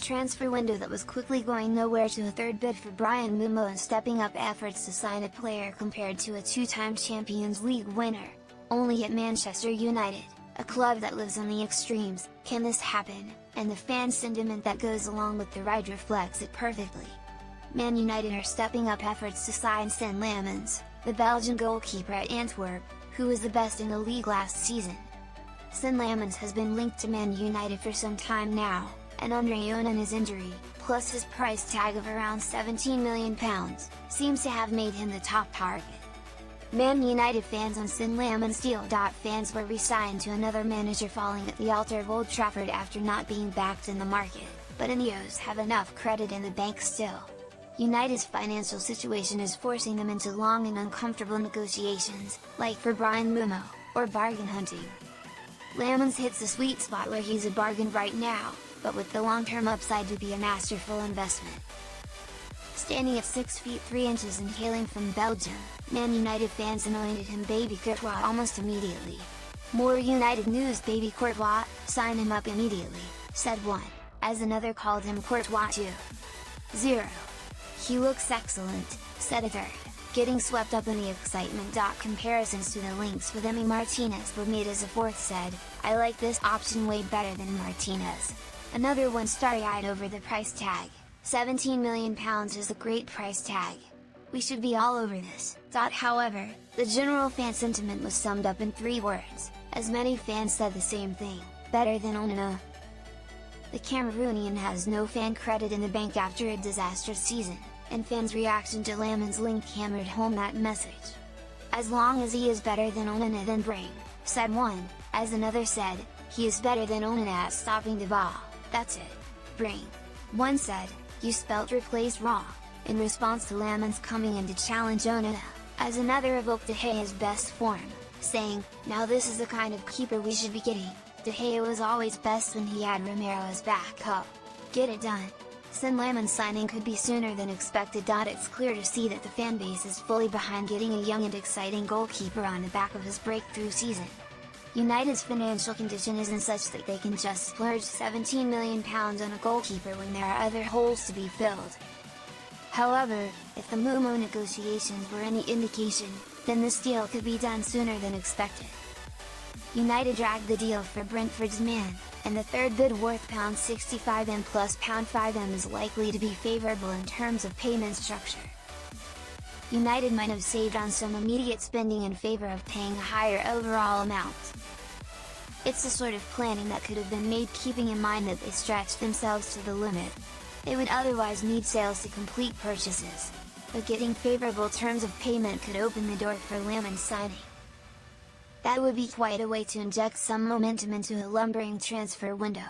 transfer window that was quickly going nowhere to a third bid for Bryan Mbeumo and stepping up efforts to sign a player compared to a two-time Champions League winner. Only at Manchester United, a club that lives on the extremes, can this happen, and the fan sentiment that goes along with the ride reflects it perfectly. Man United are stepping up efforts to sign Sen Lammens, the Belgian goalkeeper at Antwerp, who was the best in the league last season. Sen Lammens has been linked to Man United for some time now, and Andre Onana's injury, plus his price tag of around £17 million, seems to have made him the top target. Man United fans on Sen Lammens' deal. Fans were re-signed to another manager falling at the altar of Old Trafford after not being backed in the market, but Ineos have enough credit in the bank still. United's financial situation is forcing them into long and uncomfortable negotiations, like for Bryan Mbeumo, or bargain hunting. Lammens hits a sweet spot where he's a bargain right now, but with the long-term upside to be a masterful investment. Standing at 6 feet 3 inches and hailing from Belgium, Man United fans anointed him Baby Courtois almost immediately. More United news. Baby Courtois, sign him up immediately, said one, as another called him Courtois 2.0. He looks excellent, said a third, getting swept up in the excitement. Comparisons to the links with Emi Martinez were made as a fourth said, I like this option way better than Martinez. Another one starry-eyed over the price tag, £17 million is a great price tag. We should be all over this. However, the general fan sentiment was summed up in 3 words, as many fans said the same thing, better than Onana. The Cameroonian has no fan credit in the bank after a disastrous season, and fans' reaction to Lammens' link hammered home that message. As long as he is better than Onana then bring, said one, as another said, he is better than Onana at stopping the ball, that's it. Bring. One said, you spelt replace wrong, in response to Lammens coming in to challenge Onana, as another evoked De Gea's best form, saying, now this is the kind of keeper we should be getting. De Gea was always best when he had Romero as backup. Get it done. Sen Lammens' signing could be sooner than expected. It's clear to see that the fanbase is fully behind getting a young and exciting goalkeeper on the back of his breakthrough season. United's financial condition isn't such that they can just splurge £17 million on a goalkeeper when there are other holes to be filled. However, if the Mbeumo negotiations were any indication, then this deal could be done sooner than expected. United dragged the deal for Brentford's man, and the third bid worth £65m plus £5m is likely to be favourable in terms of payment structure. United might have saved on some immediate spending in favour of paying a higher overall amount. It's the sort of planning that could have been made keeping in mind that they stretched themselves to the limit. They would otherwise need sales to complete purchases, but getting favourable terms of payment could open the door for Lammens' signing. That would be quite a way to inject some momentum into a lumbering transfer window.